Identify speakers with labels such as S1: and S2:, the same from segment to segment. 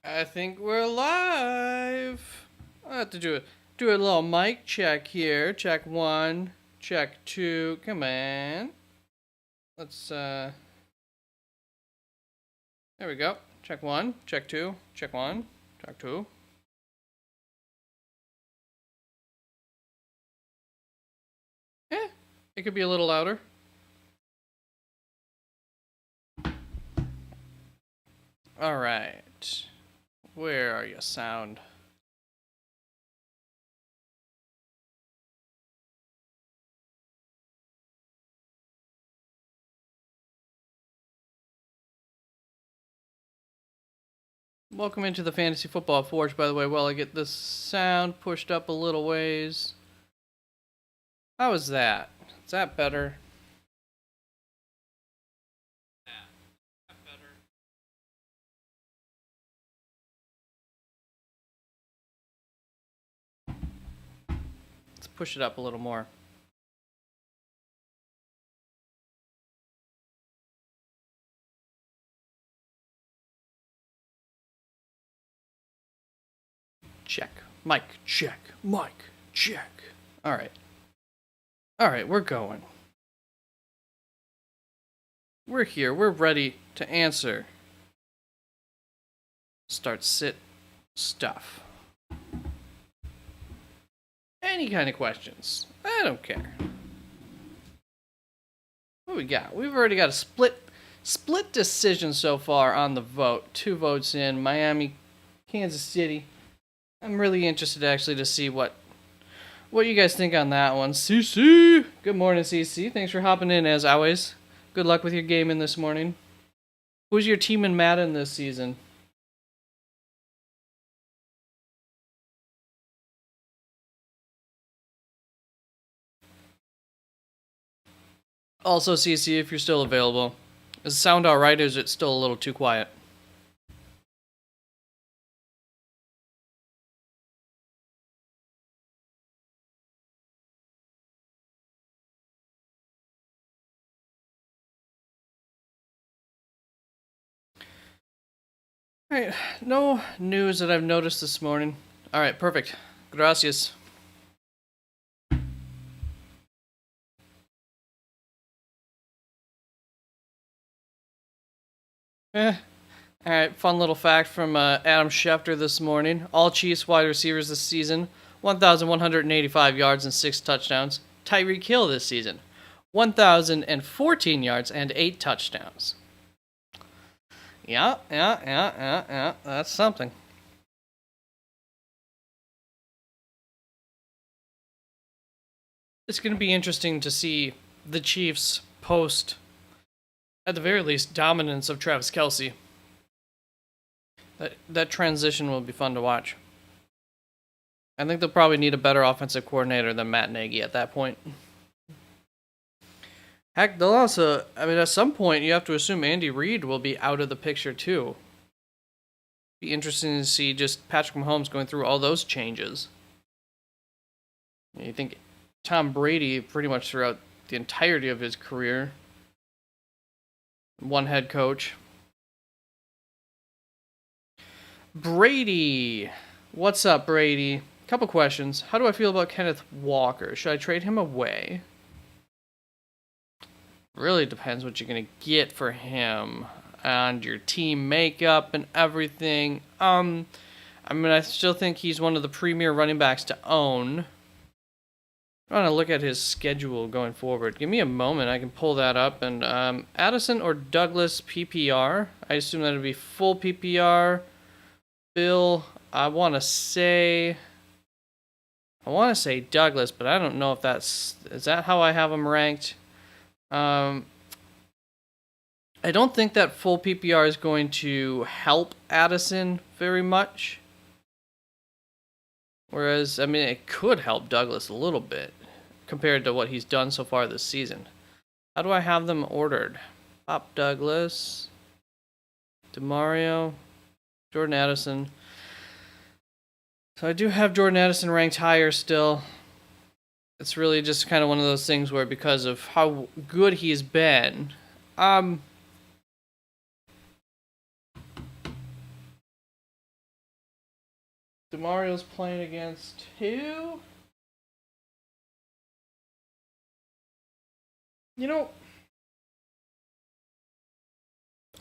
S1: I think we're live. I have to do a little mic check here. Check one, check two. Come on. Let's there we go. Check one, check two, check one, check two. It could be a little louder. All right. Where are you, sound? Welcome into the Fantasy Football Forge, by the way, while I get this sound pushed up a little ways. How is that? Is that better? Let's push it up a little more. Check. Mic, check. Mic, check. Alright. Alright, we're going. We're here. We're ready to answer. Start sit stuff. Any kind of questions. I don't care. What we got? We've already got a split decision so far on the vote. 2 votes in. Miami, Kansas City. I'm really interested actually to see what you guys think on that one. CC! Good morning, CC. Thanks for hopping in as always. Good luck with your gaming this morning. Who's your team in Madden this season? Also, CC, if you're still available. Does it sound alright, or is it still a little too quiet? Alright, no news that I've noticed this morning. Alright, perfect. Gracias. Alright, fun little fact from Adam Schefter this morning. All Chiefs wide receivers this season, 1,185 yards and 6 touchdowns. Tyreek Hill this season, 1,014 yards and 8 touchdowns. Yeah. That's something. It's going to be interesting to see the Chiefs post, at the very least, dominance of Travis Kelce. That transition will be fun to watch. I think they'll probably need a better offensive coordinator than Matt Nagy at that point. Heck, they'll also, at some point, you have to assume Andy Reid will be out of the picture too. Be interesting to see just Patrick Mahomes going through all those changes. You think Tom Brady, pretty much throughout the entirety of his career, one head coach. Brady. What's up, Brady? Couple questions. How do I feel about Kenneth Walker? Should I trade him away? Really depends what you're going to get for him and your team makeup and everything. I still think he's one of the premier running backs to own. I want to look at his schedule going forward. Give me a moment. I can pull that up. And Addison or Douglas PPR? I assume that would be full PPR. Bill, I want to say Douglas, but I don't know if is that how I have him ranked. I don't think that full PPR is going to help Addison very much. Whereas, it could help Douglas a little bit compared to what he's done so far this season. How do I have them ordered? Pop Douglas, DeMario, Jordan Addison. So I do have Jordan Addison ranked higher still. It's really just kind of one of those things where because of how good he's been, DeMario's playing against who? You know,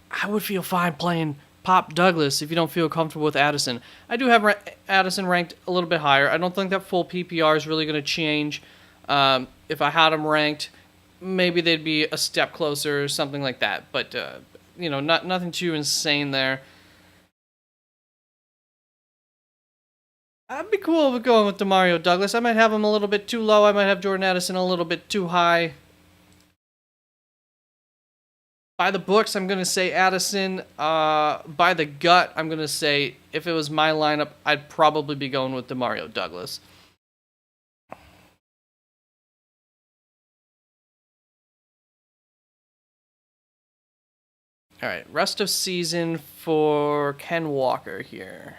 S1: I would feel fine playing Pop Douglas if you don't feel comfortable with Addison. I do have Addison ranked a little bit higher. I don't think that full PPR is really going to change. If I had him ranked, maybe they'd be a step closer or something like that. But, nothing too insane there. I'd be cool with going with Demario Douglas. I might have him a little bit too low. I might have Jordan Addison a little bit too high. By the books, I'm going to say Addison. By the gut, I'm going to say if it was my lineup, I'd probably be going with Demario Douglas. All right, rest of season for Ken Walker here.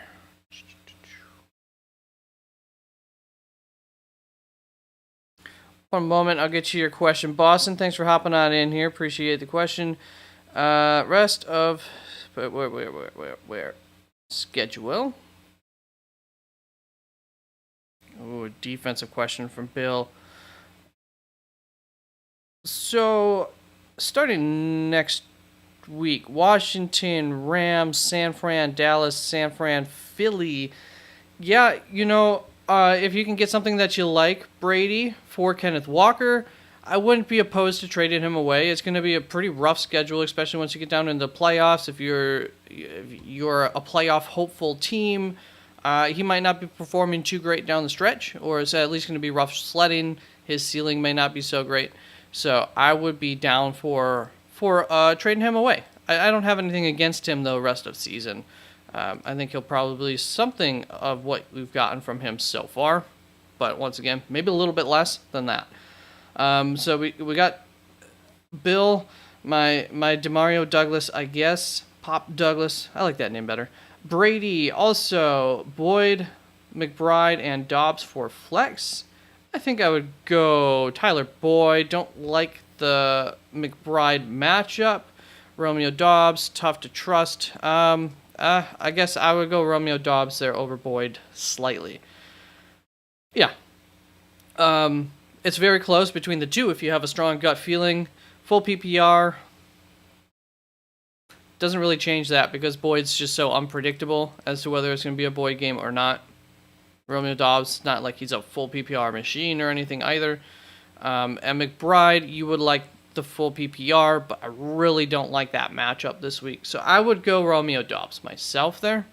S1: One moment, I'll get you your question. Boston, thanks for hopping on in here. Appreciate the question. Rest of... Where? Schedule. Oh, defensive question from Bill. So, starting next week, Washington, Rams, San Fran, Dallas, San Fran, Philly. Yeah, if you can get something that you like, Brady, for Kenneth Walker, I wouldn't be opposed to trading him away. It's going to be a pretty rough schedule, especially once you get down into the playoffs. If you're a playoff hopeful team, he might not be performing too great down the stretch, or it's at least going to be rough sledding. His ceiling may not be so great. So I would be down for trading him away. I don't have anything against him, though, rest of season. I think he'll probably something of what we've gotten from him so far. But once again, maybe a little bit less than that. So we got Bill, my Demario Douglas, I guess. Pop Douglas. I like that name better. Brady, also Boyd, McBride, and Dobbs for flex. I think I would go Tyler Boyd. Don't like the McBride matchup. Romeo Dobbs, tough to trust. I guess I would go Romeo Dobbs there over Boyd slightly. Yeah. It's very close between the two if you have a strong gut feeling. Full PPR doesn't really change that because Boyd's just so unpredictable as to whether it's going to be a Boyd game or not. Romeo Dobbs, not like he's a full PPR machine or anything either. And McBride, you would like the full PPR, but I really don't like that matchup this week. So I would go Romeo Dobbs myself there.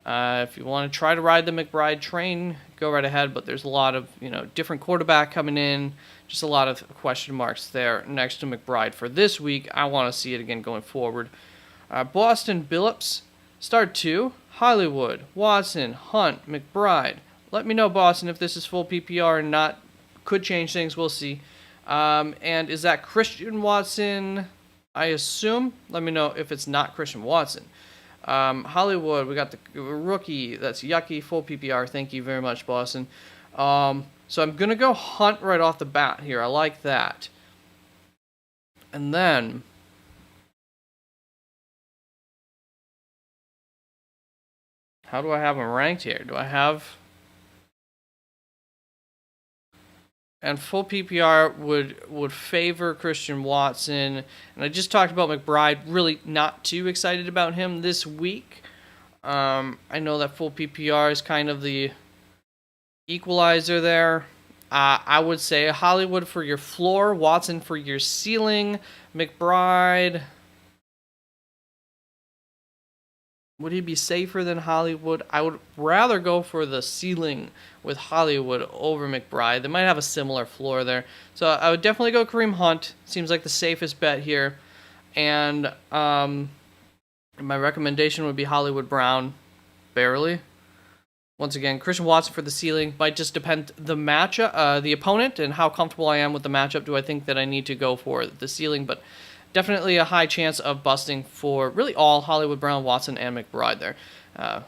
S1: If you want to try to ride the McBride train, go right ahead, but there's a lot of, different quarterback coming in, just a lot of question marks there next to McBride for this week. I want to see it again going forward. Boston Billups, start 2, Hollywood, Watson, Hunt, McBride. Let me know, Boston, if this is full PPR or not. Could change things, we'll see. And is that Christian Watson? I assume. Let me know if it's not Christian Watson. Hollywood, we got the rookie. That's Yucky, full PPR. Thank you very much, Boston. So I'm going to go Hunt right off the bat here. I like that. And then... how do I have him ranked here? Do I have... and full PPR would favor Christian Watson. And I just talked about McBride. Really not too excited about him this week. I know that full PPR is kind of the equalizer there. I would say Hollywood for your floor, Watson for your ceiling, McBride... would he be safer than Hollywood? I would rather go for the ceiling with Hollywood over McBride. They might have a similar floor there. So I would definitely go Kareem Hunt. Seems like the safest bet here. And my recommendation would be Hollywood Brown, barely. Once again, Christian Watson for the ceiling. Might just depend the matchup, the opponent, and how comfortable I am with the matchup. Do I think that I need to go for the ceiling? But definitely a high chance of busting for really all Hollywood Brown, Watson, and McBride there,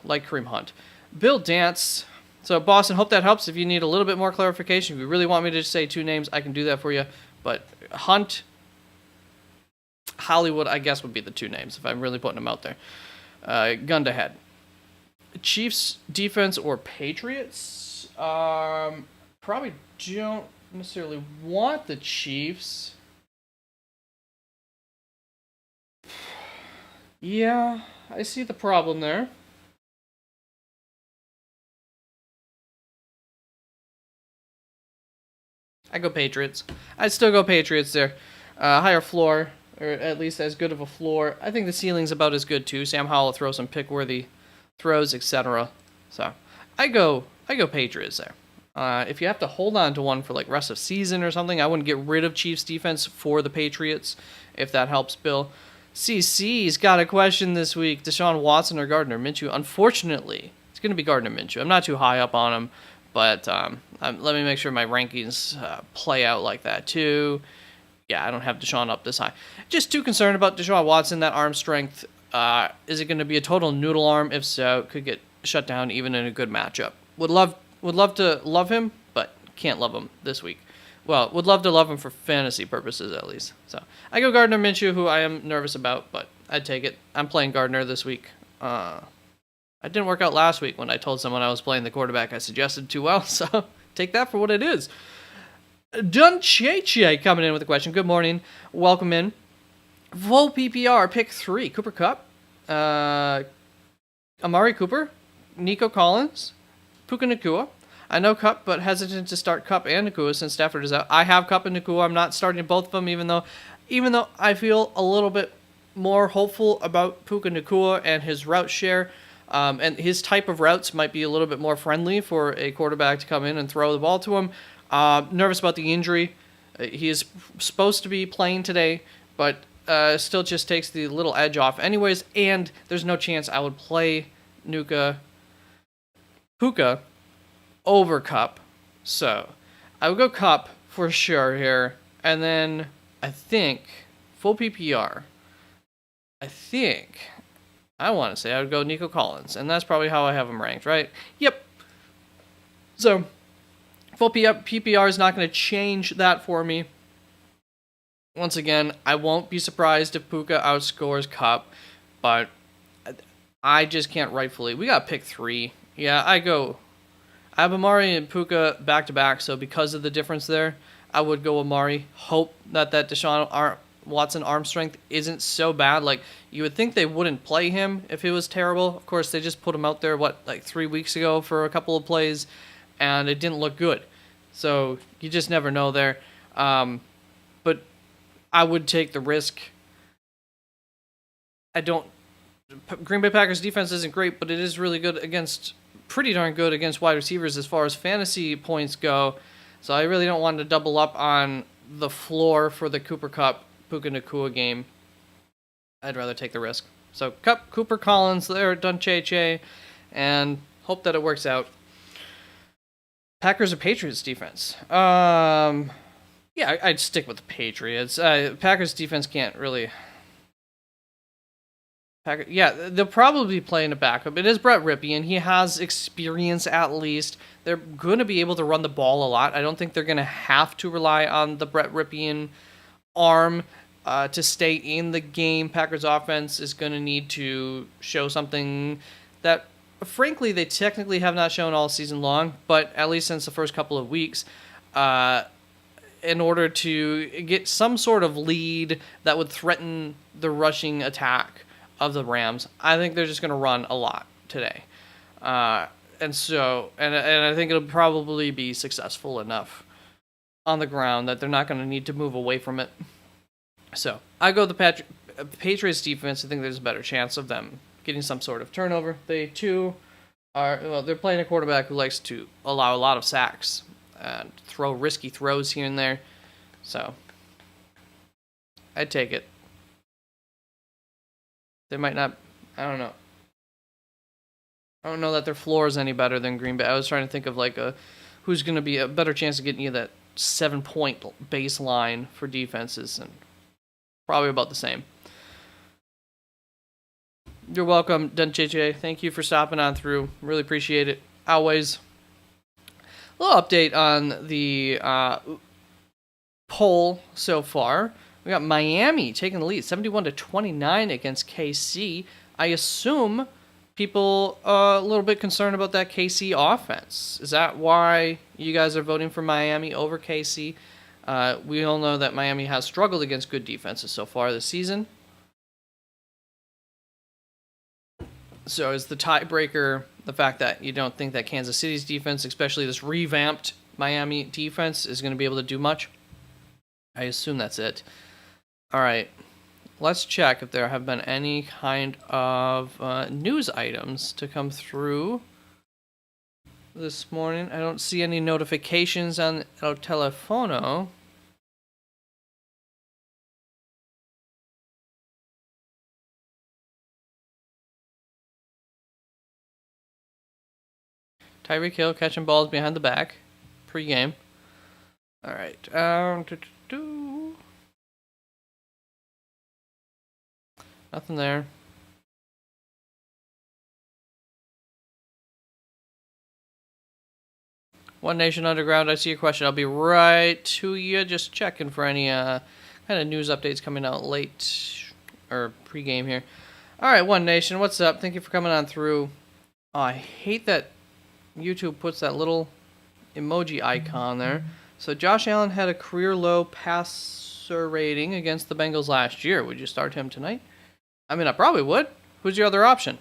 S1: like Kareem Hunt. Bill Dance. So, Boston, hope that helps. If you need a little bit more clarification, if you really want me to just say 2 names, I can do that for you. But Hunt, Hollywood, I guess, would be the 2 names if I'm really putting them out there. Gun to head. Chiefs defense or Patriots? Probably don't necessarily want the Chiefs. Yeah, I see the problem there. I go Patriots. I'd still go Patriots there. Higher floor, or at least as good of a floor. I think the ceiling's about as good too. Sam Howell throws some pick-worthy throws, etc. So I go Patriots there. If you have to hold on to one for like rest of season or something, I wouldn't get rid of Chiefs defense for the Patriots, if that helps, Bill. CC's got a question this week. Deshaun Watson or Gardner Minshew? Unfortunately, it's going to be Gardner Minshew. I'm not too high up on him, but let me make sure my rankings play out like that too. Yeah, I don't have Deshaun up this high. Just too concerned about Deshaun Watson, that arm strength. Is it going to be a total noodle arm? If so, could get shut down even in a good matchup. Would love to love him, but can't love him this week. Well, would love to love him for fantasy purposes at least. So I go Gardner Minshew, who I am nervous about, but I'd take it. I'm playing Gardner this week. I didn't work out last week when I told someone I was playing the quarterback I suggested too well, so take that for what it is. Duncheche coming in with a question. Good morning. Welcome in. Full PPR, pick 3. Cooper Kupp, Amari Cooper, Nico Collins, Puka Nacua. I know Kupp, but hesitant to start Kupp and Nacua since Stafford is out. I have Kupp and Nacua. I'm not starting both of them, even though I feel a little bit more hopeful about Puka Nacua and his route share. And his type of routes might be a little bit more friendly for a quarterback to come in and throw the ball to him. Nervous about the injury. He is supposed to be playing today, but still just takes the little edge off anyways, and there's no chance I would play Puka over Kupp. So I would go Kupp for sure here, and then I think full PPR. I want to say I would go Nico Collins, and that's probably how I have him ranked, right? Yep. So full PPR is not going to change that for me. Once again, I won't be surprised if Puka outscores Kupp, but I just can't rightfully. We got pick 3. Yeah, I have Amari and Puka back to back, so because of the difference there, I would go Amari. Hope that Deshaun Watson arm strength isn't so bad. Like, you would think they wouldn't play him if it was terrible. Of course, they just put him out there, 3 weeks ago for a couple of plays, and it didn't look good. So you just never know there. But I would take the risk. Green Bay Packers defense isn't great, but it is really good pretty darn good against wide receivers as far as fantasy points go. So I really don't want to double up on the floor for the Cooper Kupp, Puka Nacua game. I'd rather take the risk. So Kupp, Cooper, Collins there, Duncheche, and hope that it works out. Packers or Patriots defense? Yeah, I'd stick with the Patriots. Packers defense can't really. They'll probably be playing a backup. It is Brett Rypien. He has experience at least. They're going to be able to run the ball a lot. I don't think they're going to have to rely on the Brett Rypien arm to stay in the game. Packers offense is going to need to show something that, frankly, they technically have not shown all season long, but at least since the first couple of weeks, in order to get some sort of lead that would threaten the rushing attack of the Rams. I think they're just going to run a lot today. And I think it'll probably be successful enough on the ground that they're not going to need to move away from it. So I go the Patriots defense. I think there's a better chance of them getting some sort of turnover. They're playing a quarterback who likes to allow a lot of sacks and throw risky throws here and there. So I'd take it. They might not. I don't know. I don't know that their floor is any better than Green Bay. I was trying to think of who's going to be a better chance of getting you that 7-point baseline for defenses, and probably about the same. You're welcome, Duncheche. Thank you for stopping on through. Really appreciate it. Always. A little update on the poll so far. We got Miami taking the lead, 71-29 against KC. I assume people a little bit concerned about that KC offense. Is that why you guys are voting for Miami over KC? We all know that Miami has struggled against good defenses so far this season. So is the tiebreaker the fact that you don't think that Kansas City's defense, especially this revamped Miami defense, is going to be able to do much? I assume that's it. All right. Let's check if there have been any kind of news items to come through this morning. I don't see any notifications on El Telefono. Tyreek Hill catching balls behind the back. Pre-game. All right. Nothing there. One Nation Underground, I see your question. I'll be right to you. Just checking for any kind of news updates coming out late or pre-game here. All right, One Nation, what's up? Thank you for coming on through. Oh, I hate that YouTube puts that little emoji icon there. So Josh Allen had a career low passer rating against the Bengals last year. Would you start him tonight? I mean, I probably would. Who's your other option?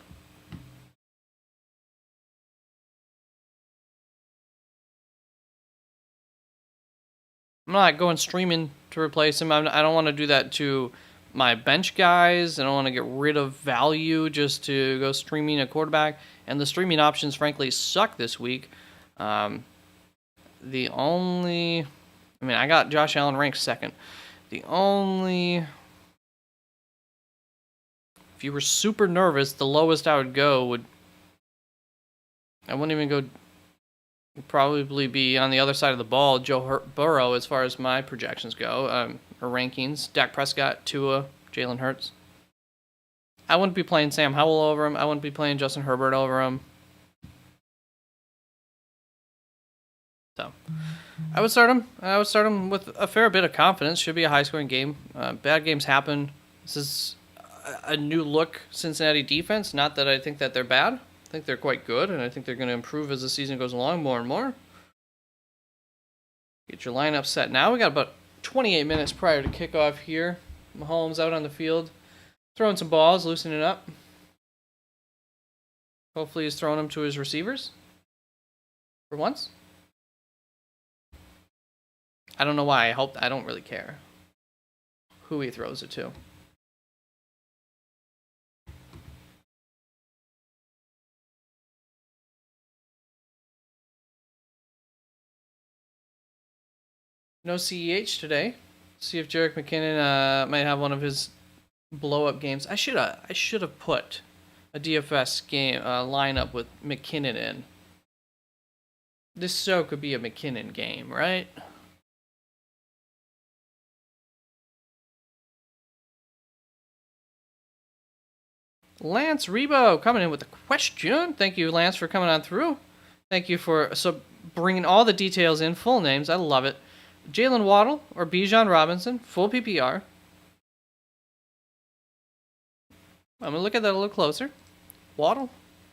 S1: I'm not going streaming to replace him. I don't want to do that to my bench guys. I don't want to get rid of value just to go streaming a quarterback. And the streaming options, frankly, suck this week. I got Josh Allen ranked second. If you were super nervous, the lowest I would go I wouldn't even go, probably be on the other side of the ball, Joe Burrow, as far as my projections go, or rankings. Dak Prescott, Tua, Jalen Hurts. I wouldn't be playing Sam Howell over him. I wouldn't be playing Justin Herbert over him. So, I would start him. I would start him with a fair bit of confidence. Should be a high-scoring game. Bad games happen. This is a new look Cincinnati defense. Not that I think that they're bad. I think they're quite good, and I think they're going to improve as the season goes along more and more. Get your lineup set now. We got about 28 minutes prior to kickoff here. Mahomes out on the field, throwing some balls, loosening up. Hopefully he's throwing them to his receivers for once. I don't know why. I don't really care who he throws it to. No CEH today. See if Jerick McKinnon might have one of his blow-up games. I should have put a DFS game lineup with McKinnon in. This so could be a McKinnon game, right? Lance Rebo coming in with a question. Thank you, Lance, for coming on through. Thank you for bringing all the details in, full names. I love it. Jalen Waddle or Bijan Robinson, full PPR. I'm going to look at that a little closer. Waddle,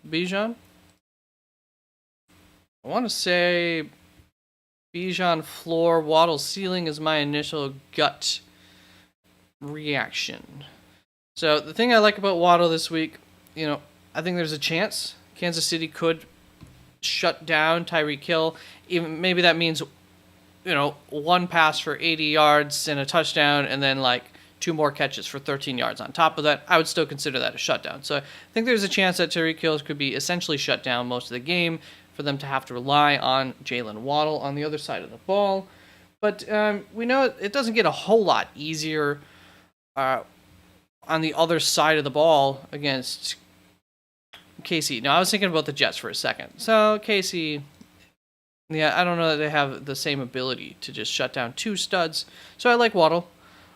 S1: Bijan. I want to say Bijan floor, Waddle ceiling is my initial gut reaction. So the thing I like about Waddle this week, I think there's a chance Kansas City could shut down Tyreek Hill. Even maybe that means, one pass for 80 yards and a touchdown, and then like 2 more catches for 13 yards on top of that. I would still consider that a shutdown. So I think there's a chance that Tyreek Hill could be essentially shut down most of the game for them to have to rely on Jalen Waddle on the other side of the ball. But we know it doesn't get a whole lot easier on the other side of the ball against KC. Now, I was thinking about the Jets for a second. So, KC, I don't know that they have the same ability to just shut down 2 studs. So, I like Waddle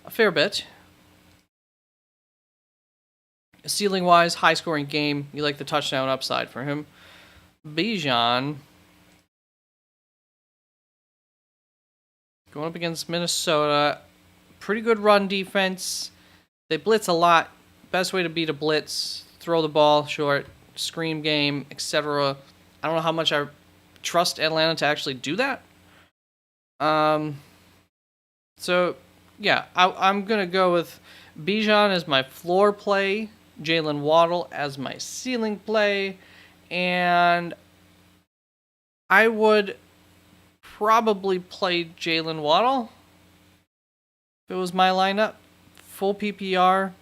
S1: a fair bit. Ceiling-wise, high-scoring game. You like the touchdown upside for him. Bijan going up against Minnesota. Pretty good run defense. They blitz a lot. Best way to beat a blitz, throw the ball short, screen game, etc. I don't know how much I trust Atlanta to actually do that. So, yeah, I'm going to go with Bijan as my floor play, Jalen Waddle as my ceiling play, and I would probably play Jalen Waddle if it was my lineup. Full PPR,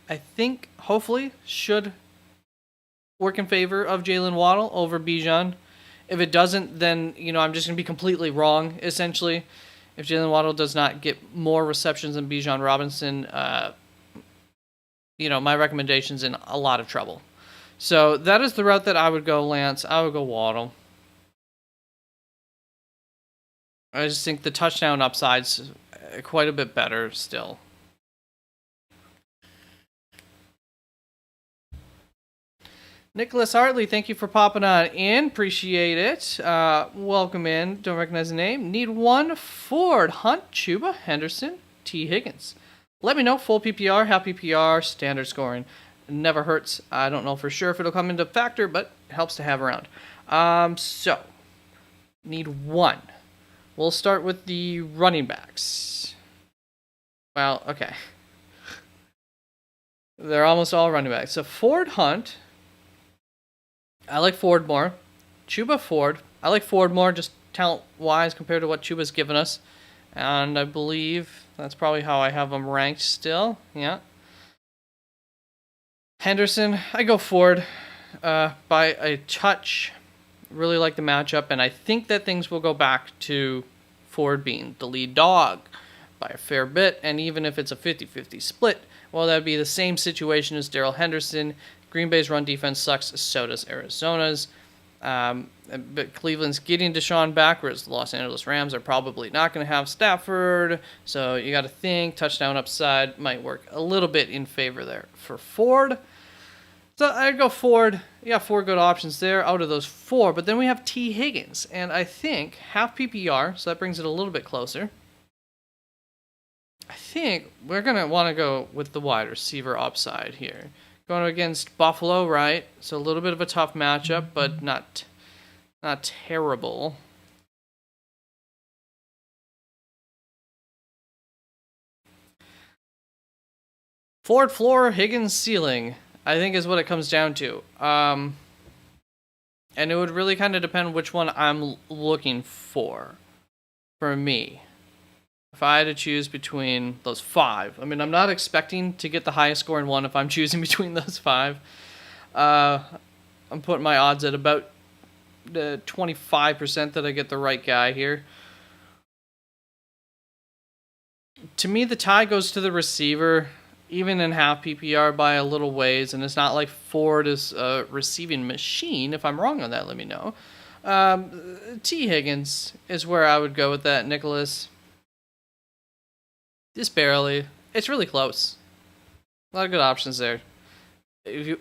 S1: I think, hopefully, should work in favor of Jalen Waddle over Bijan. If it doesn't, then, I'm just going to be completely wrong, essentially. If Jalen Waddle does not get more receptions than Bijan Robinson, my recommendation's in a lot of trouble. So that is the route that I would go, Lance. I would go Waddle. I just think the touchdown upside's quite a bit better still. Nicholas Hartley, thank you for popping on in. Appreciate it. Welcome in. Don't recognize the name. Need one. Ford, Hunt, Chuba, Henderson, T. Higgins. Let me know. Full PPR, half PPR, standard scoring. Never hurts. I don't know for sure if it'll come into factor, but it helps to have around. So, need one. We'll start with the running backs. Well, okay. They're almost all running backs. So, Ford, Hunt. I like Ford more. Chuba, Ford. I like Ford more just talent-wise compared to what Chuba's given us. And I believe that's probably how I have them ranked still. Yeah. Henderson, I go Ford by a touch. Really like the matchup, and I think that things will go back to Ford being the lead dog by a fair bit. And even if it's a 50-50 split, well, that would be the same situation as Darrell Henderson. Green Bay's run defense sucks, so does Arizona's. But Cleveland's getting Deshaun back, whereas the Los Angeles Rams are probably not going to have Stafford. So you got to think touchdown upside might work a little bit in favor there for Ford. So I'd go Ford. You got 4 good options there out of those 4. But then we have T. Higgins, and I think half PPR, so that brings it a little bit closer. I think we're going to want to go with the wide receiver upside here. Going against Buffalo, right? So a little bit of a tough matchup, but not terrible. Ford floor, Higgins ceiling, I think is what it comes down to. And it would really kind of depend which one I'm looking for me. If I had to choose between those 5, I mean, I'm not expecting to get the highest score in one if I'm choosing between those 5. I'm putting my odds at about 25% that I get the right guy here. To me, the tie goes to the receiver, even in half PPR by a little ways, and it's not like Ford is a receiving machine. If I'm wrong on that, let me know. T. Higgins is where I would go with that, Nicholas. Just barely. It's really close. A lot of good options there. If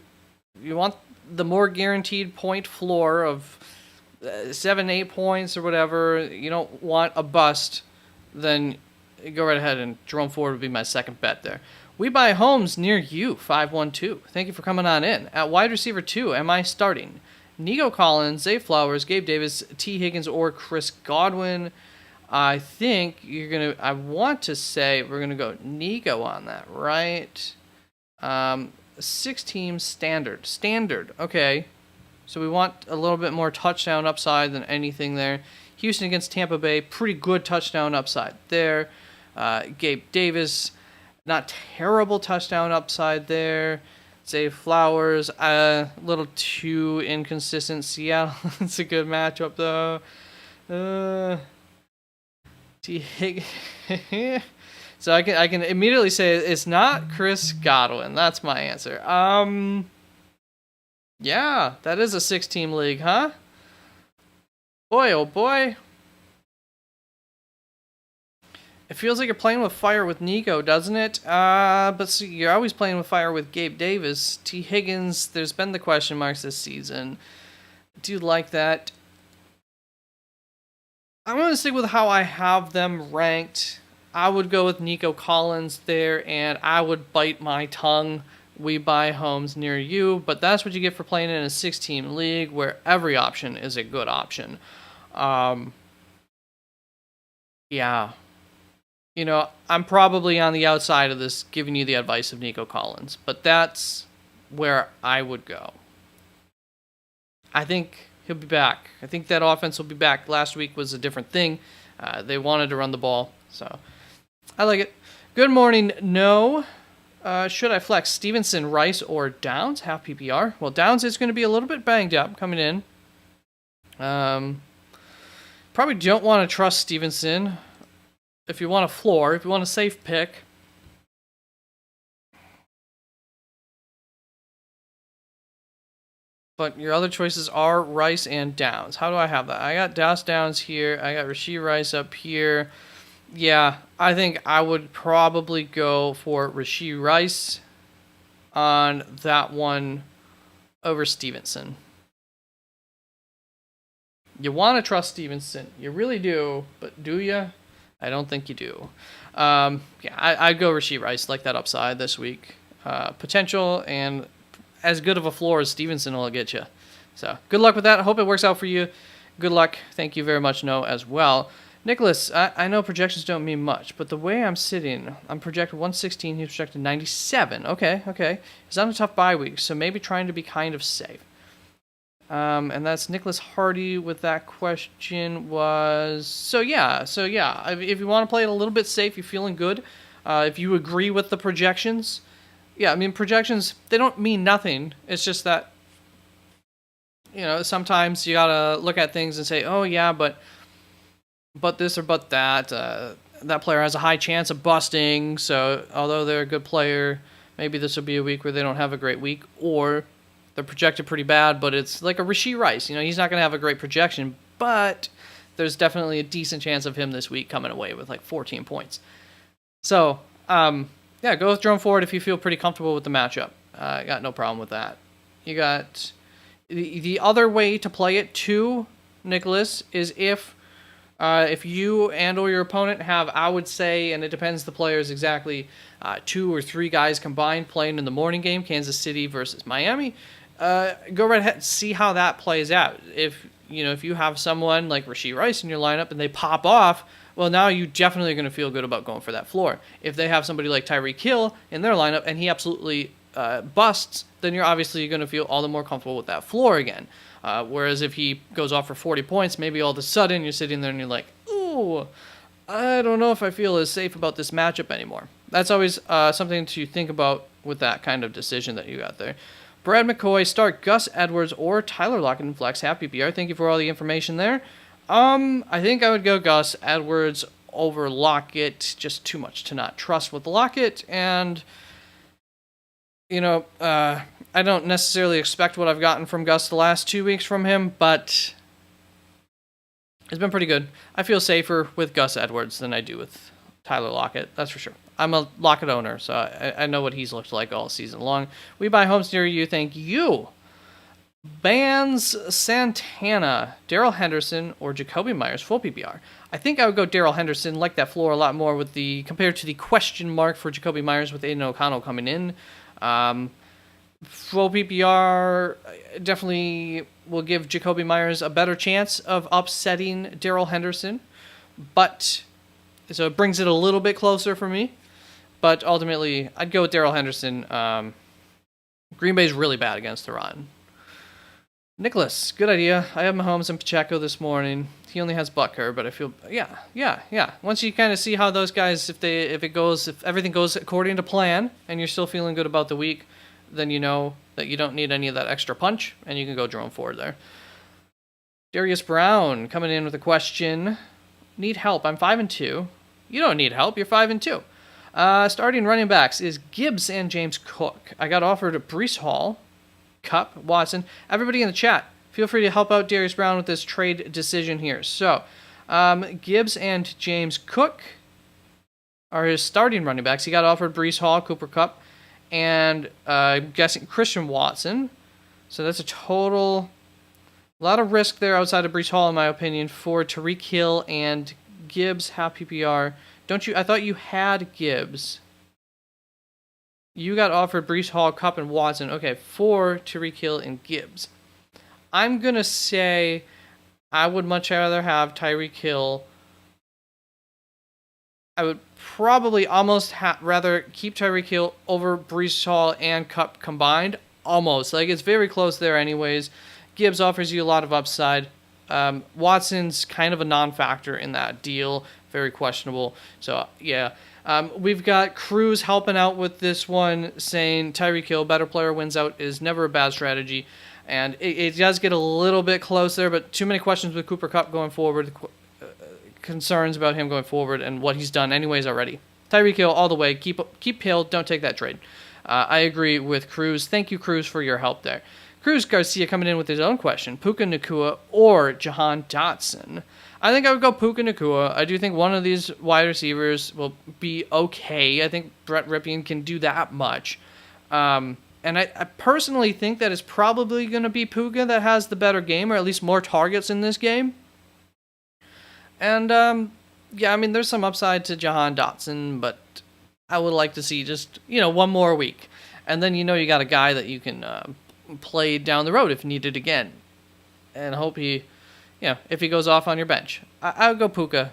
S1: you want the more guaranteed point floor of 7-8 points or whatever, you don't want a bust, then go right ahead, and Jerome Ford would be my second bet there. We buy homes near you, 512. Thank you for coming on in. At wide receiver 2, am I starting Nico Collins, Zay Flowers, Gabe Davis, T. Higgins, or Chris Godwin? I think I want to say we're going to go Nico on that, right? 6-team standard. Standard, okay. So we want a little bit more touchdown upside than anything there. Houston against Tampa Bay, pretty good touchdown upside there. Gabe Davis, not terrible touchdown upside there. Zay Flowers, a little too inconsistent. Seattle, it's a good matchup though. T. Higgins. So I can immediately say it's not Chris Godwin. That's my answer. Yeah, that is a 6-team league, huh? Boy, oh boy. It feels like you're playing with fire with Nico, doesn't it? But see, you're always playing with fire with Gabe Davis. T. Higgins, there's been the question marks this season. Do you like that? I'm going to stick with how I have them ranked. I would go with Nico Collins there, and I would bite my tongue we buy homes near you, but that's what you get for playing in a 6-team league where every option is a good option. Yeah. You know, I'm probably on the outside of this giving you the advice of Nico Collins, but that's where I would go. I think he'll be back. I think that offense will be back. Last week was a different thing. They wanted to run the ball, so I like it. Good morning, no. Should I flex Stevenson, Rice, or Downs? Half PPR. Well, Downs is going to be a little bit banged up coming in. Probably don't want to trust Stevenson. If you want a floor, if you want a safe pick. But your other choices are Rice and Downs. How do I have that? I got Downs here. I got Rashee Rice up here. Yeah, I think I would probably go for Rashee Rice on that one over Stevenson. You want to trust Stevenson. You really do, but do you? I don't think you do. Yeah, I'd go Rashee Rice, like that upside this week. Potential and as good of a floor as Stevenson will get you. So good luck with that. I hope it works out for you. Good luck. Thank you very much, No, as well. Nicholas, I know projections don't mean much, but the way I'm sitting, I'm projected 116, he's projected 97. Okay. He's on a tough bye week, so maybe trying to be kind of safe. And that's Nicholas Hardy with that question was... So yeah, if you want to play it a little bit safe, you're feeling good, if you agree with the projections, yeah, I mean, projections, they don't mean nothing. It's just that, you know, sometimes you gotta look at things and say, oh yeah, but this or but that. That player has a high chance of busting, so although they're a good player, maybe this will be a week where they don't have a great week, or they're projected pretty bad, but it's like a Rashee Rice. You know, he's not going to have a great projection, but there's definitely a decent chance of him this week coming away with like 14 points. So, yeah, go with Jerome Ford if you feel pretty comfortable with the matchup. I got no problem with that. You got the other way to play it too, Nicholas, is if you and or your opponent have, I would say, and it depends the players exactly, 2 or 3 guys combined playing in the morning game, Kansas City versus Miami. Go right ahead and see how that plays out. If you have someone like Rashee Rice in your lineup and they pop off, well, now you definitely are going to feel good about going for that floor. If they have somebody like Tyreek Hill in their lineup and he absolutely busts, then you're obviously going to feel all the more comfortable with that floor again. Whereas if he goes off for 40 points, maybe all of a sudden you're sitting there and you're like, ooh, I don't know if I feel as safe about this matchup anymore. That's always something to think about with that kind of decision that you got there. Brad McCoy, start Gus Edwards or Tyler Lockett in flex, half PPR. Thank you for all the information there. I think I would go Gus Edwards over Lockett. Just too much to not trust with Lockett, and I don't necessarily expect what I've gotten from Gus the last 2 weeks from him, but it's been pretty good. I feel safer with Gus Edwards than I do with Tyler Lockett, that's for sure. I'm a Lockett owner, so I know what he's looked like all season long. We buy homes near you, thank you. Bans Santana, Darrell Henderson, or Jacoby Myers, full PPR. I think I would go Darrell Henderson, like that floor a lot more with compared to the question mark for Jacoby Myers with Aiden O'Connell coming in. Full PPR definitely will give Jacoby Myers a better chance of upsetting Darrell Henderson, so it brings it a little bit closer for me. But ultimately, I'd go with Darrell Henderson. Green Bay's really bad against the run. Nicholas, good idea. I have Mahomes and Pacheco this morning. He only has Butker, but I feel yeah. Once you kind of see how those guys, if everything goes according to plan, and you're still feeling good about the week, then you know that you don't need any of that extra punch, and you can go Jerome Ford there. Darius Brown coming in with a question. Need help? I'm 5-2. You don't need help. You're 5-2. Starting running backs is Gibbs and James Cook. I got offered a Breece Hall, Kupp, Watson. Everybody in the chat, feel free to help out Darius Brown with this trade decision here. So, Gibbs and James Cook are his starting running backs. He got offered Breece Hall, Cooper Kupp, and I'm guessing Christian Watson. So that's a lot of risk there outside of Breece Hall, in my opinion, for Tyreek Hill and Gibbs, half PPR. I thought you had Gibbs. You got offered Breece Hall, Kupp, and Watson. Okay, 4 Tyreek Hill and Gibbs. I'm going to say I would much rather have Tyreek Hill. I would probably almost rather keep Tyreek Hill over Breece Hall and Kupp combined. Almost. Like, it's very close there anyways. Gibbs offers you a lot of upside. Watson's kind of a non-factor in that deal. Very questionable. So, yeah. We've got Cruz helping out with this one, saying Tyreek Hill, better player wins out, is never a bad strategy. And it does get a little bit close there, but too many questions with Cooper Kupp going forward. Concerns about him going forward and what he's done anyways already. Tyreek Hill all the way. Keep Hill. Don't take that trade. I agree with Cruz. Thank you, Cruz, for your help there. Cruz Garcia coming in with his own question. Puka Nacua or Jahan Dotson? I think I would go Puka Nacua. I do think one of these wide receivers will be okay. I think Brett Rypien can do that much. And I personally think that it's probably going to be Puka that has the better game, or at least more targets in this game. And, yeah, I mean, there's some upside to Jahan Dotson, but I would like to see just, one more week. And then you got a guy that you can play down the road if needed again. And hope he, if he goes off on your bench. I would go Puka.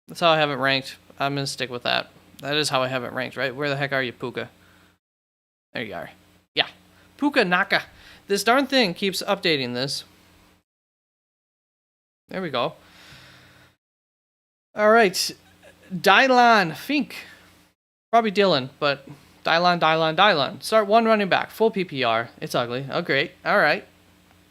S1: That's how I have it ranked. I'm going to stick with that. That is how I have it ranked, right? Where the heck are you, Puka? There you are. Yeah. Puka Naka. This darn thing keeps updating this. There we go. All right. Dylan Fink. Probably Dylan, but Dylan. Start one running back. Full PPR. It's ugly. Oh, great. All right.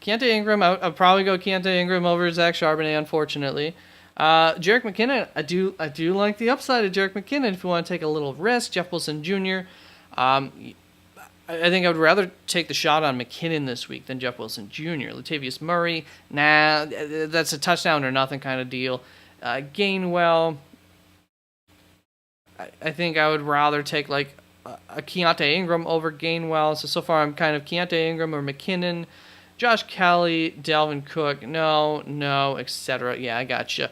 S1: Keontae Ingram. I'll probably go Keontae Ingram over Zach Charbonnet, unfortunately. Jerick McKinnon. I do like the upside of Jerick McKinnon if you want to take a little risk. Jeff Wilson Jr. I think I would rather take the shot on McKinnon this week than Jeff Wilson Jr. Latavius Murray, that's a touchdown or nothing kind of deal. Gainwell, I think I would rather take like a Keontae Ingram over Gainwell. So far I'm kind of Keontae Ingram or McKinnon. Josh Kelly, Dalvin Cook, no, etc. Yeah, I gotcha.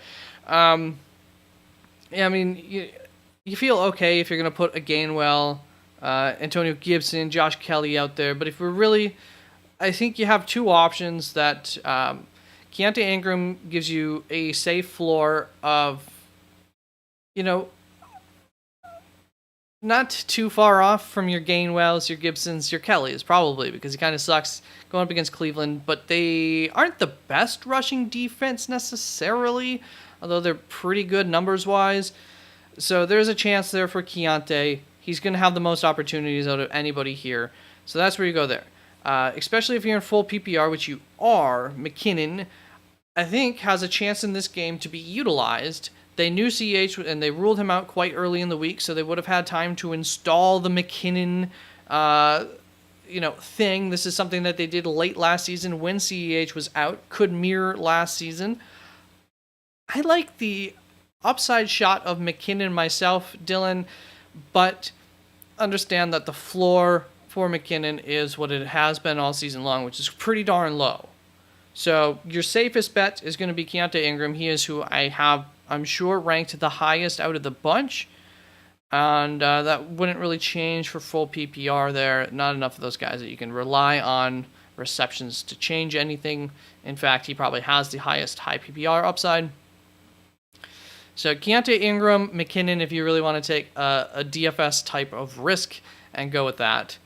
S1: Yeah, I mean, you feel okay if you're going to put a Gainwell, Antonio Gibson, Josh Kelly out there. But if we're really, I think you have two options that Keontae Ingram gives you a safe floor of, not too far off from your Gainwells, your Gibsons, your Kellys, probably, because he kind of sucks going up against Cleveland. But they aren't the best rushing defense necessarily, although they're pretty good numbers-wise. So there's a chance there for Keontae. He's going to have the most opportunities out of anybody here. So that's where you go there. Especially if you're in full PPR, which you are. McKinnon, I think, has a chance in this game to be utilized. They knew CH, and they ruled him out quite early in the week, so they would have had time to install the McKinnon, thing. This is something that they did late last season when CEH was out. Could mirror last season. I like the upside shot of McKinnon myself, Dylan, but understand that the floor for McKinnon is what it has been all season long, which is pretty darn low. So your safest bet is going to be Keontae Ingram. He is who I have, I'm sure, ranked the highest out of the bunch. And that wouldn't really change for full PPR there. Not enough of those guys that you can rely on receptions to change anything. In fact, he probably has the highest high PPR upside. So Keontae Ingram, McKinnon, if you really want to take a DFS type of risk and go with that.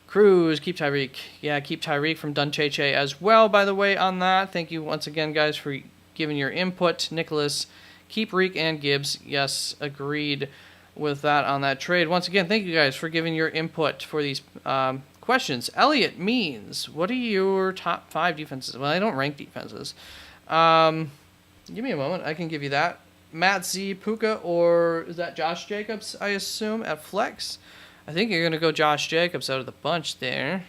S1: Cruz, keep Tyreek. Yeah, keep Tyreek from Duncheche as well, by the way, on that. Thank you once again, guys, for giving your input. Nicholas, keep Reek and Gibbs. Yes, agreed with that on that trade. Once again, thank you guys for giving your input for these questions. Elliot Means, what are your top 5 defenses? Well, I don't rank defenses. Give me a moment. I can give you that. Matt Z, Puka, or is that Josh Jacobs, I assume, at flex? I think you're going to go Josh Jacobs out of the bunch there.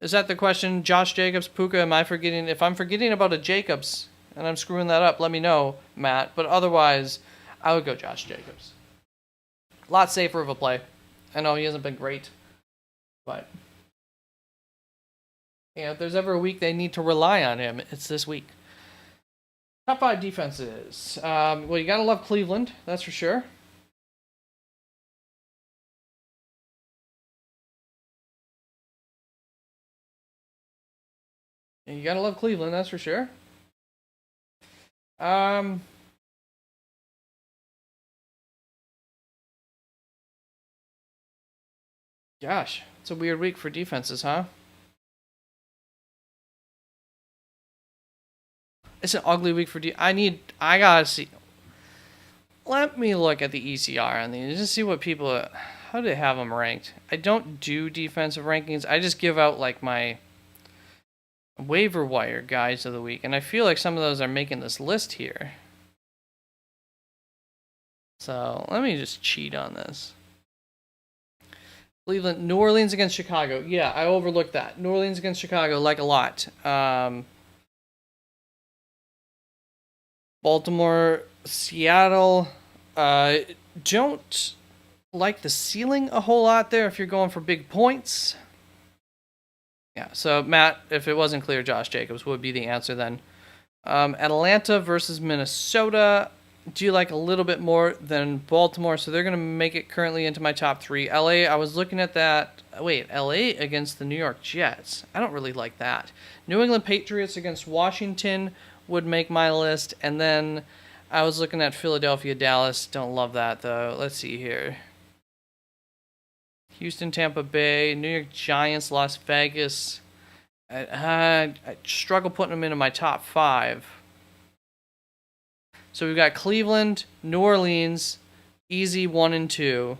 S1: Is that the question? Josh Jacobs, Puka, am I forgetting? If I'm forgetting about a Jacobs and I'm screwing that up, let me know, Matt. But otherwise, I would go Josh Jacobs. A lot safer of a play. I know he hasn't been great, but if there's ever a week they need to rely on him, it's this week. Top 5 defenses. Well, you got to love Cleveland, that's for sure. You gotta love Cleveland, that's for sure. Um, Gosh, it's a weird week for defenses, huh? It's an ugly week for I gotta see. Let me look at the ECR on these just see what people. How do they have them ranked? I don't do defensive rankings. I just give out like my waiver wire guys of the week, and I feel like some of those are making this list here. So let me just cheat on this. Cleveland, New Orleans against Chicago. Yeah, I overlooked that. New Orleans against Chicago, like a lot. Baltimore, Seattle. Don't like the ceiling a whole lot there if you're going for big points. Yeah, so Matt, if it wasn't clear, Josh Jacobs would be the answer then. Atlanta versus Minnesota. Do you like a little bit more than Baltimore? So they're going to make it currently into my top 3. LA, I was looking at that. Wait, LA against the New York Jets. I don't really like that. New England Patriots against Washington would make my list. And then I was looking at Philadelphia, Dallas. Don't love that, though. Let's see here. Houston, Tampa Bay, New York Giants, Las Vegas. I struggle putting them into my top 5. So we've got Cleveland, New Orleans, easy 1 and 2.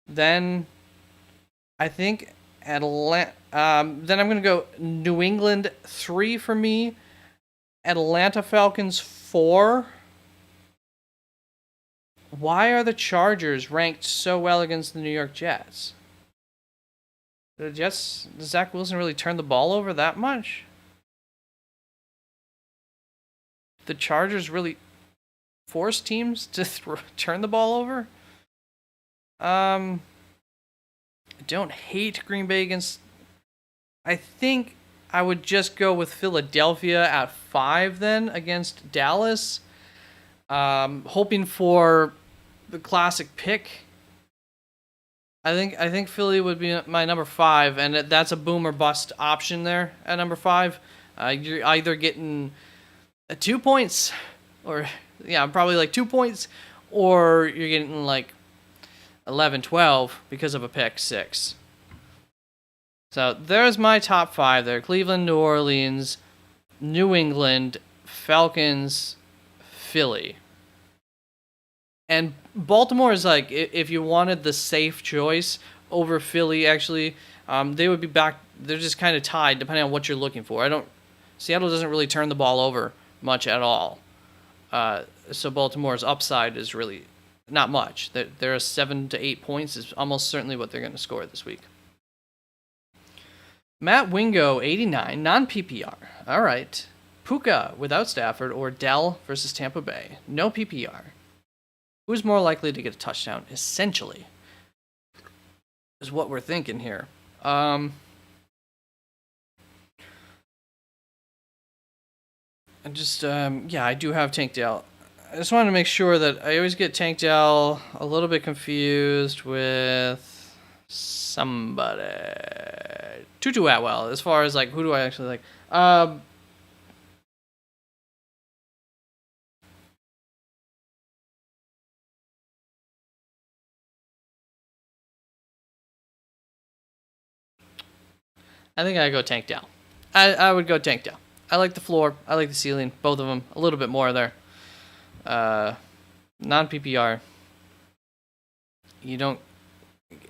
S1: Then I think Atlanta. Then I'm going to go New England 3 for me. Atlanta Falcons 4. Why are the Chargers ranked so well against the New York Jets? The Jets, does Zach Wilson really turn the ball over that much? The Chargers really force teams to turn the ball over? I don't hate Green Bay against... I think I would just go with Philadelphia at 5 then against Dallas. Hoping for the classic pick. I think Philly would be my number 5, and that's a boom or bust option there at number 5. You're either getting 2 points, or probably like 2 points, or you're getting like 11, 12 because of a pick 6. So there's my top 5 there. Cleveland, New Orleans, New England, Falcons, Philly. And Baltimore is like, if you wanted the safe choice over Philly, actually, they would be back. They're just kind of tied depending on what you're looking for. Seattle doesn't really turn the ball over much at all. So Baltimore's upside is really not much. They're 7 to 8 points is almost certainly what they're going to score this week. Matt Wingo, 89, non-PPR. All right. Puka without Stafford or Dell versus Tampa Bay. No PPR. Who's more likely to get a touchdown, essentially, is what we're thinking here. And just, I do have Tank Dell. I just wanted to make sure that I always get Tank Dell a little bit confused with somebody. Tutu Atwell, as far as, like, who do I actually like? I think I go Tank Dell. I would go Tank Dell. I like the floor. I like the ceiling. Both of them. A little bit more there. Non-PPR. You don't...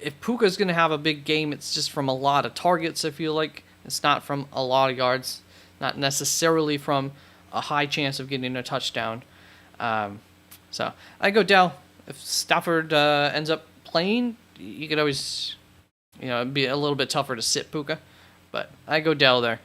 S1: If Puka's going to have a big game, it's just from a lot of targets, I feel like. It's not from a lot of yards. Not necessarily from a high chance of getting a touchdown. So, I go Dell. If Stafford ends up playing, you could always... it'd be a little bit tougher to sit Puka. But I go Dell there.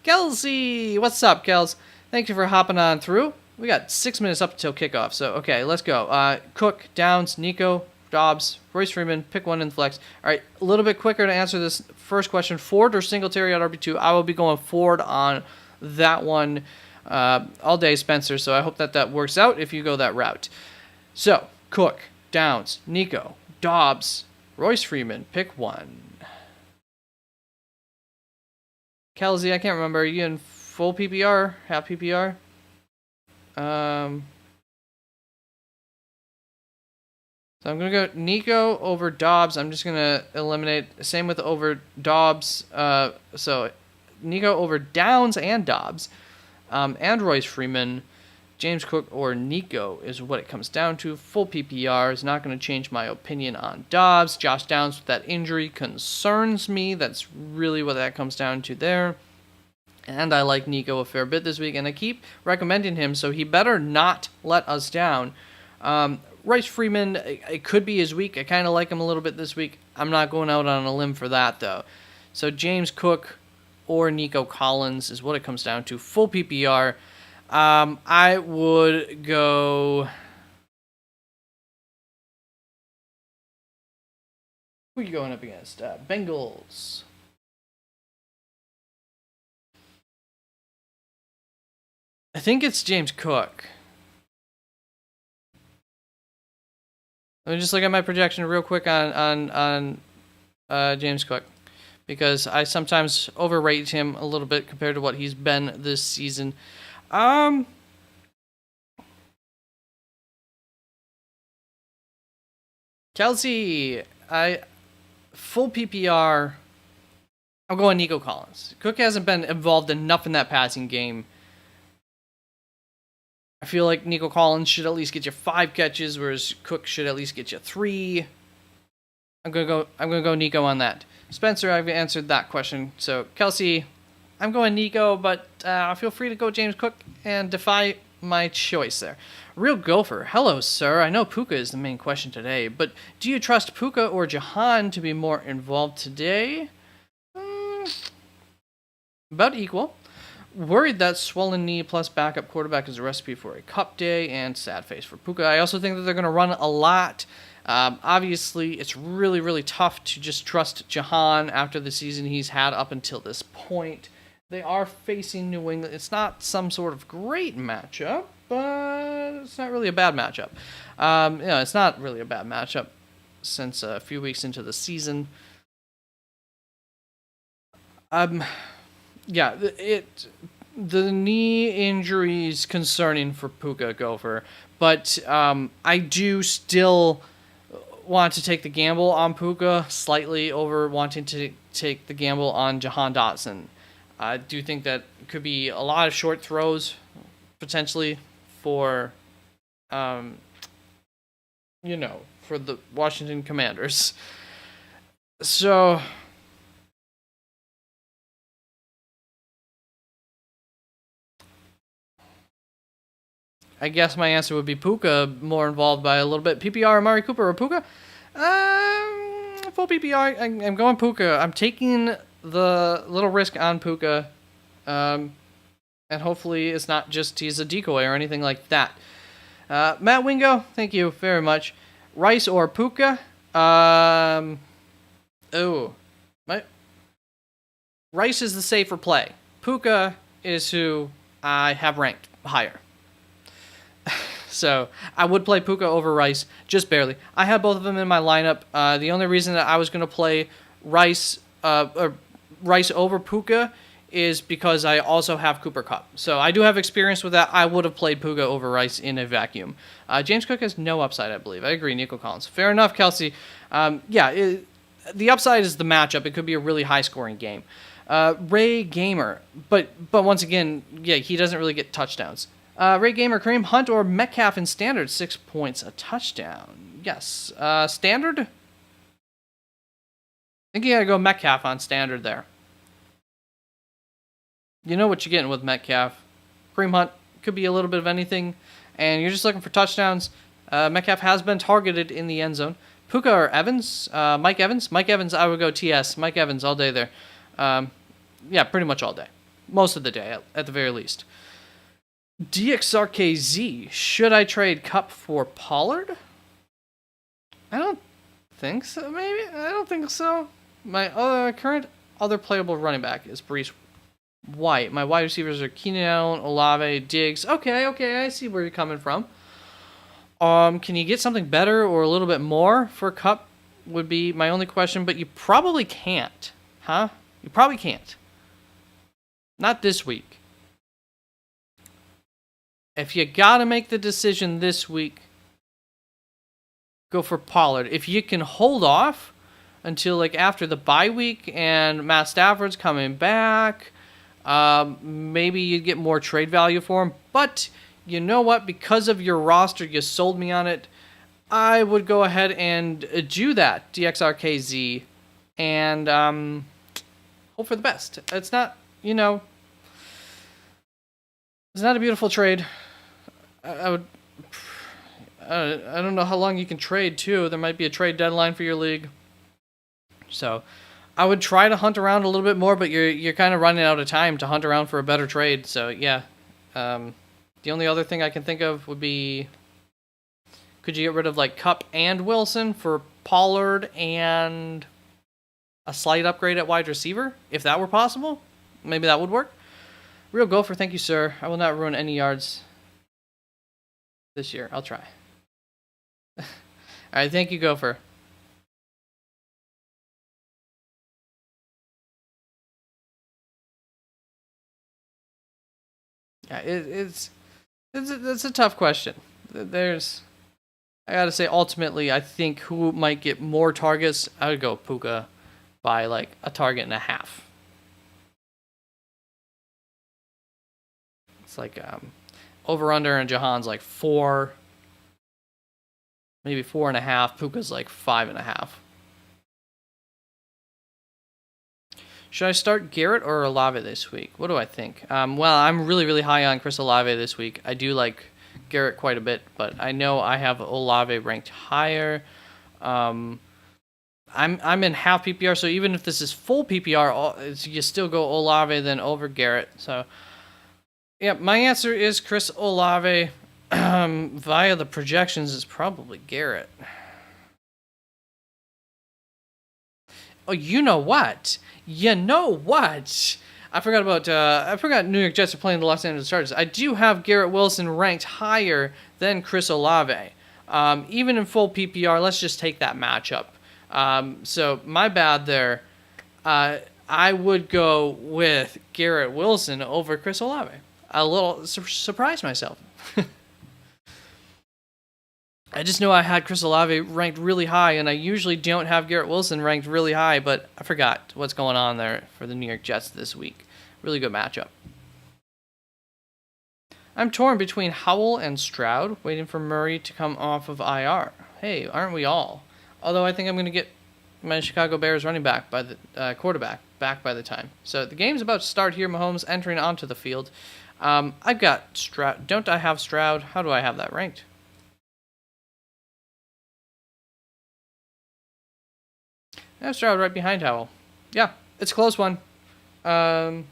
S1: Kelsey! What's up, Kels? Thank you for hopping on through. We got 6 minutes up until kickoff, so okay, let's go. Cook, Downs, Nico, Dobbs, Royce Freeman, pick one in flex. All right, a little bit quicker to answer this first question. Ford or Singletary at RB2? I will be going Ford on that one all day, Spencer, so I hope that works out if you go that route. So, Cook, Downs, Nico, Dobbs, Royce Freeman, pick one. Kelsey, I can't remember. Are you in full PPR? Half PPR? So I'm going to go Nico over Dobbs. I'm just going to eliminate. Same with over Dobbs. So Nico over Downs and Dobbs. And Royce Freeman. James Cook or Nico is what it comes down to. Full PPR is not going to change my opinion on Dobbs. Josh Downs with that injury concerns me. That's really what that comes down to there. And I like Nico a fair bit this week, and I keep recommending him, so he better not let us down. Royce Freeman, it could be his week. I kind of like him a little bit this week. I'm not going out on a limb for that, though. So James Cook or Nico Collins is what it comes down to. Full PPR. I would go... Who are you going up against? Bengals. I think it's James Cook. Let me just look at my projection real quick on James Cook, because I sometimes overrate him a little bit compared to what he's been this season. Kelsey, full PPR. I'm going Nico Collins. Cook hasn't been involved enough in that passing game. I feel like Nico Collins should at least get you 5 catches, whereas Cook should at least get you 3. I'm gonna go Nico on that. Spencer, I've answered that question. So Kelsey, I'm going Nico, but feel free to go James Cook and defy my choice there. Real Gopher, hello sir. I know Puka is the main question today, but do you trust Puka or Jahan to be more involved today? About equal. Worried that swollen knee plus backup quarterback is a recipe for a cup day, and sad face for Puka. I also think that they're going to run a lot. Obviously, it's really, really tough to just trust Jahan after the season he's had up until this point. They are facing New England. It's not some sort of great matchup, but it's not really a bad matchup. It's not really a bad matchup since a few weeks into the season. Yeah, the knee injury is concerning for Puka Gopher, but I do still want to take the gamble on Puka slightly over wanting to take the gamble on Jahan Dotson. I do think that could be a lot of short throws potentially for, for the Washington Commanders. So I guess my answer would be Puka, more involved by a little bit. PPR, Amari Cooper or Puka? Full PPR, I'm going Puka. I'm taking the little risk on Puka. And hopefully it's not just he's a decoy or anything like that. Matt Wingo, thank you very much. Rice or Puka? Rice is the safer play. Puka is who I have ranked higher. So I would play Puka over Rice, just barely. I had both of them in my lineup. The only reason that I was going to play Rice over Puka is because I also have Cooper Kupp. So I do have experience with that. I would have played Puka over Rice in a vacuum. James Cook has no upside, I believe. I agree, Nico Collins. Fair enough, Kelsey. The upside is the matchup. It could be a really high-scoring game. Ray Gamer, but once again, yeah, he doesn't really get touchdowns. Ray Gamer, Kareem Hunt or Metcalf in standard, 6 points a touchdown. Yes. Standard? I think you gotta go Metcalf on standard there. You know what you're getting with Metcalf. Kareem Hunt could be a little bit of anything, and you're just looking for touchdowns. Metcalf has been targeted in the end zone. Puka or Evans? Mike Evans? Mike Evans, I would go TS. Mike Evans all day there. Pretty much all day. Most of the day, at the very least. DXRKZ, should I trade Kupp for Pollard? I don't think so, maybe? I don't think so. My current other playable running back is Breece White. My wide receivers are Keenan Allen, Olave, Diggs. Okay, I see where you're coming from. Can you get something better or a little bit more for Kupp would be my only question, but you probably can't. Huh? You probably can't. Not this week. If you gotta make the decision this week, go for Pollard. If you can hold off until like after the bye week and Matt Stafford's coming back, maybe you'd get more trade value for him. But you know what? Because of your roster, you sold me on it. I would go ahead and do that, DXRKZ, and hope for the best. It's not, you know, it's not a beautiful trade. I don't know how long you can trade, too. There might be a trade deadline for your league. So I would try to hunt around a little bit more, but you're kind of running out of time to hunt around for a better trade. So, yeah. The only other thing I can think of would be, could you get rid of, like, Kupp and Wilson for Pollard and a slight upgrade at wide receiver? If that were possible, maybe that would work. Real Gopher, thank you, sir. I will not ruin any yards this year. I'll try. All right, thank you, Gopher. Yeah, it's a tough question. I gotta say, ultimately, I think who might get more targets, I would go Puka by like a target and a half. It's like over under and Jahan's like 4, maybe 4.5. Puka's like 5.5. Should I start Garrett or Olave this week? What do I think? Well, I'm really, really high on Chris Olave this week. I do like Garrett quite a bit, but I know I have Olave ranked higher. I'm in half PPR, so even if this is full PPR, you still go Olave then over Garrett. So, yeah, my answer is Chris Olave. Via the projections, is probably Garrett. Oh, you know what? I forgot New York Jets are playing the Los Angeles Chargers. I do have Garrett Wilson ranked higher than Chris Olave. Even in full PPR, let's just take that matchup. So my bad there. I would go with Garrett Wilson over Chris Olave. A little surprised myself. I just know I had Chris Olave ranked really high, and I usually don't have Garrett Wilson ranked really high, but I forgot what's going on there for the New York Jets this week. Really good matchup. I'm torn between Howell and Stroud, waiting for Murray to come off of IR. Hey, aren't we all? Although I think I'm going to get my Chicago Bears running back by the quarterback back by the time. So the game's about to start here. Mahomes entering onto the field. I've got Stroud. Don't I have Stroud? How do I have that ranked? I have Stroud right behind Howell. Yeah, it's a close one. I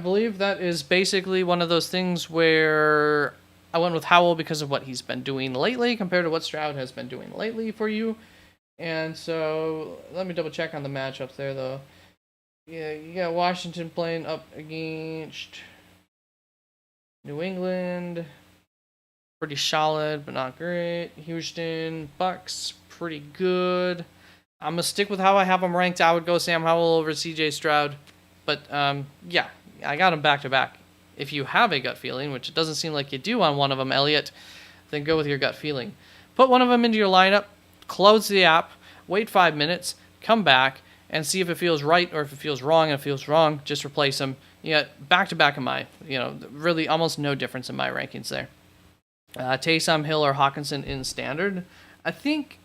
S1: believe that is basically one of those things where I went with Howell because of what he's been doing lately compared to what Stroud has been doing lately for you. And so let me double check on the matchups there, though. Yeah, you got Washington playing up against New England. Pretty solid, but not great. Houston, Bucks, pretty good. I'm going to stick with how I have them ranked. I would go Sam Howell over CJ Stroud. But, yeah, I got them back-to-back. If you have a gut feeling, which it doesn't seem like you do on one of them, Elliot, then go with your gut feeling. Put one of them into your lineup, close the app, wait 5 minutes, come back, and see if it feels right or if it feels wrong. And if it feels wrong, just replace them. Yeah, back-to-back in my, really almost no difference in my rankings there. Taysom Hill or Hawkinson in standard. I think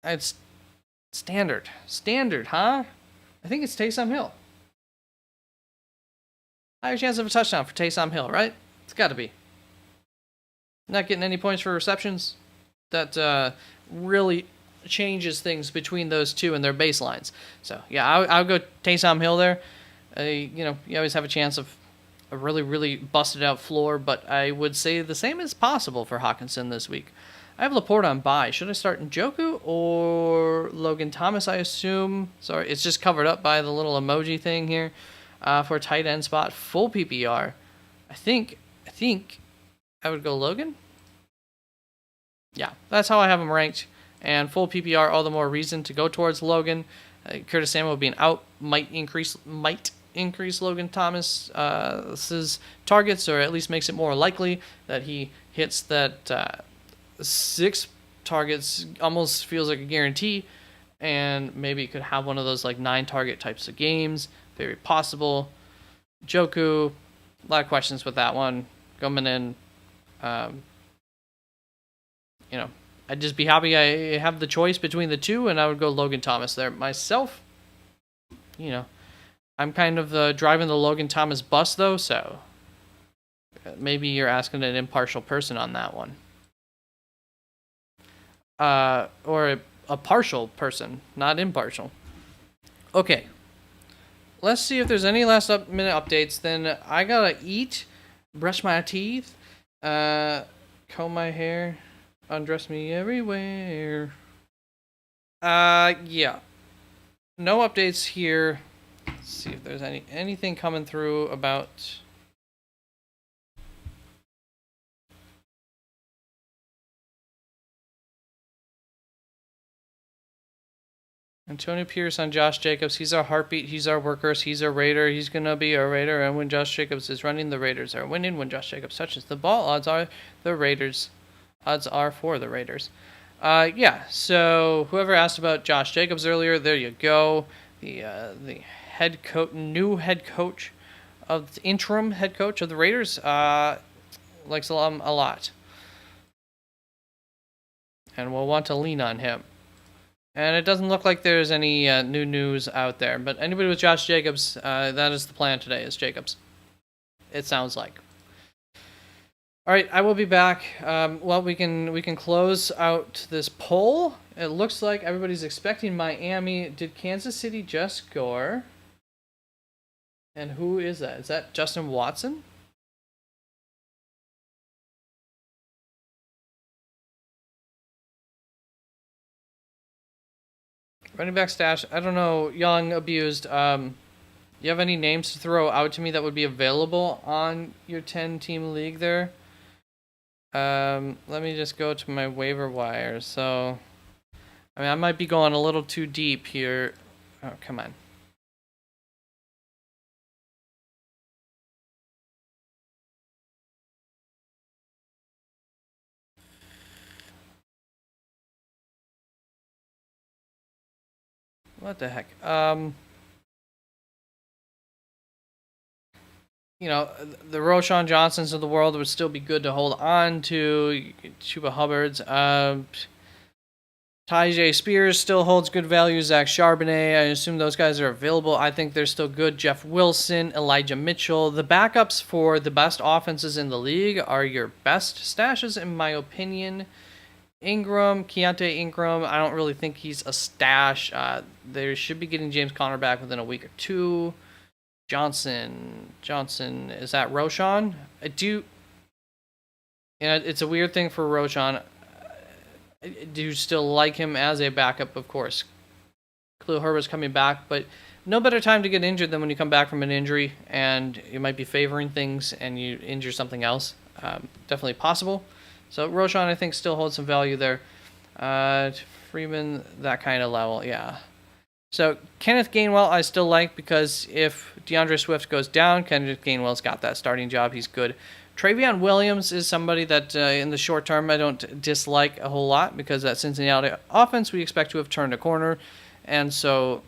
S1: it's standard. Standard, huh? I think it's Taysom Hill. Higher chance of a touchdown for Taysom Hill, right? It's got to be. Not getting any points for receptions. That really changes things between those two and their baselines. So, yeah, I'll go Taysom Hill there. You always have a chance of a really, really busted out floor, but I would say the same is possible for Hawkinson this week. I have Laporte on bye. Should I start Njoku or Logan Thomas, I assume? Sorry, it's just covered up by the little emoji thing here. For a tight end spot, full PPR. I think I would go Logan. Yeah, that's how I have him ranked. And full PPR, all the more reason to go towards Logan. Curtis Samuel being out might increase Logan Thomas's targets, or at least makes it more likely that he hits that 6 targets. Almost feels like a guarantee, and maybe could have one of those like 9 target types of games. Very possible. Joku, a lot of questions with that one coming in. I'd just be happy I have the choice between the two, and I would go Logan Thomas there myself. I'm kind of driving the Logan Thomas bus though, so maybe you're asking an impartial person on that one. Or a partial person, not impartial. Okay. Let's see if there's any last minute updates. Then I gotta eat, brush my teeth, comb my hair, undress me everywhere. Yeah. No updates here. Let's see if there's anything coming through about. Antonio Pierce on Josh Jacobs. He's our heartbeat. He's our workhorse. He's our Raider. He's going to be our Raider. And when Josh Jacobs is running, the Raiders are winning. When Josh Jacobs touches the ball, odds are the Raiders. Odds are for the Raiders. Yeah, so whoever asked about Josh Jacobs earlier, there you go. The head coach, new head coach of the interim head coach of the Raiders, likes a lot. And we'll want to lean on him. And it doesn't look like there's any new news out there. But anybody with Josh Jacobs, that is the plan today, is Jacobs. It sounds like. All right, I will be back. Well, we can close out this poll. It looks like everybody's expecting Miami. Did Kansas City just score? And who is that? Is that Justin Watson? Running back stash. I don't know. Young, abused. You have any names to throw out to me that would be available on your 10-team league there? Let me just go to my waiver wire. So, I might be going a little too deep here. Oh, come on. What the heck? The Roschon Johnsons of the world would still be good to hold on to. Chuba Hubbards. Tyjae Spears still holds good value. Zach Charbonnet, I assume those guys are available. I think they're still good. Jeff Wilson, Elijah Mitchell. The backups for the best offenses in the league are your best stashes, in my opinion. Keontae Ingram, I don't really think he's a stash. They should be getting James Conner back within a week or two. Johnson, is that Roschon? It's a weird thing for Roschon. I do still like him as a backup, of course. Khalil Herbert's coming back, but no better time to get injured than when you come back from an injury and you might be favoring things and you injure something else. Definitely possible. So Roschon, I think, still holds some value there. Freeman, that kind of level, yeah. So Kenneth Gainwell, I still like, because if DeAndre Swift goes down, Kenneth Gainwell's got that starting job. He's good. Travion Williams is somebody that in the short term I don't dislike a whole lot, because that Cincinnati offense we expect to have turned a corner. And so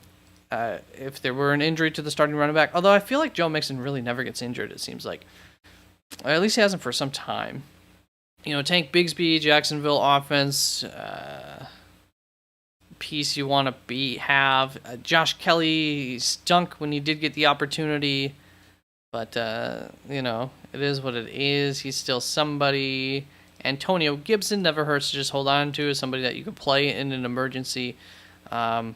S1: if there were an injury to the starting running back, although I feel like Joe Mixon really never gets injured, it seems like. Or at least he hasn't for some time. Tank Bigsby, Jacksonville offense, piece you want to have. Josh Kelly stunk when he did get the opportunity. But, it is what it is. He's still somebody. Antonio Gibson never hurts to just hold on to, as somebody that you could play in an emergency. I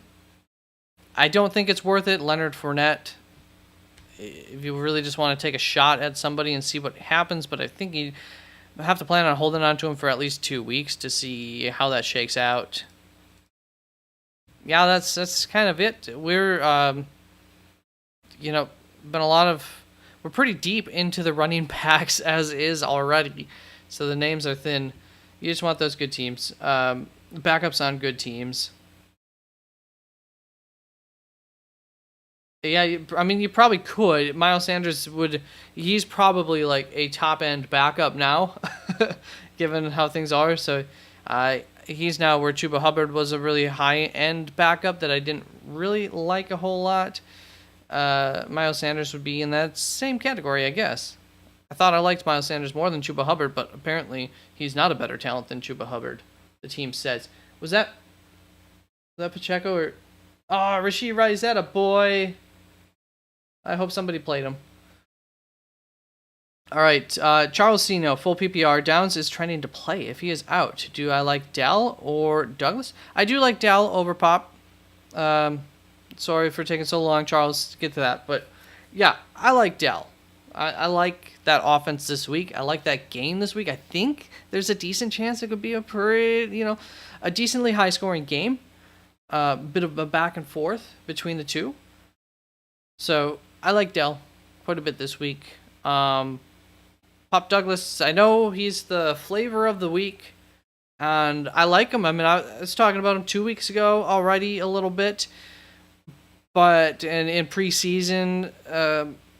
S1: don't think it's worth it. Leonard Fournette, if you really just want to take a shot at somebody and see what happens, but I think you have to plan on holding on to him for at least 2 weeks to see how that shakes out. Yeah, that's kind of it. We're, we're pretty deep into the running backs as is already. So the names are thin. You just want those good teams. Backups on good teams. Yeah, I mean, you probably could. Miles Sanders would. He's probably like a top end backup now, given how things are. So, he's now where Chuba Hubbard was a really high end backup that I didn't really like a whole lot. Miles Sanders would be in that same category, I guess. I thought I liked Miles Sanders more than Chuba Hubbard, but apparently he's not a better talent than Chuba Hubbard. The team says. Was that Pacheco or? Oh, Rashee Rice, that a boy. I hope somebody played him. All right, Charles Seno, full PPR. Downs is trending to play. If he is out, do I like Dell or Douglas? I do like Dell over Pop. Sorry for taking so long, Charles, to get to that. But, yeah, I like Dell. I like that offense this week. I like that game this week. I think there's a decent chance it could be a decently high-scoring game. Bit of a back and forth between the two. So, I like Dell quite a bit this week. Pop Douglas, I know he's the flavor of the week, and I like him. I mean, I was talking about him 2 weeks ago already a little bit, but in preseason,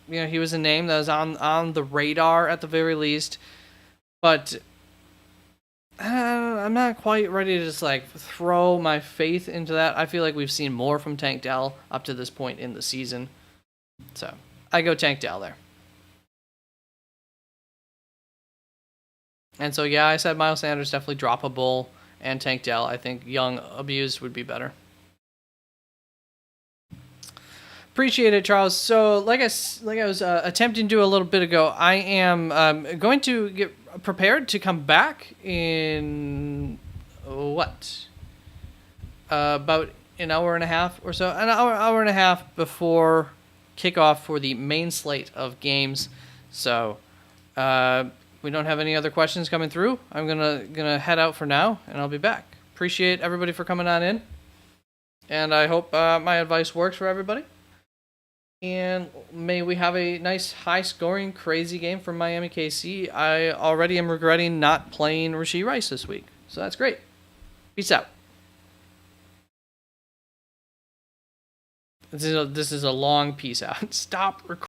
S1: he was a name that was on the radar at the very least, but I'm not quite ready to just like throw my faith into that. I feel like we've seen more from Tank Dell up to this point in the season, so I go Tank Dell there. And so, yeah, I said Miles Sanders definitely droppable, and Tank Dell. I think Young abused would be better. Appreciate it, Charles. So, like I was attempting to do a little bit ago, I am going to get prepared to come back in about an hour and a half or so, an hour and a half before kickoff for the main slate of games. So, we don't have any other questions coming through. I'm gonna head out for now, and I'll be back. Appreciate everybody for coming on in, and I hope my advice works for everybody. And may we have a nice, high-scoring, crazy game from Miami KC. I already am regretting not playing Rashee Rice this week, so that's great. Peace out. This is a long peace out. Stop recording.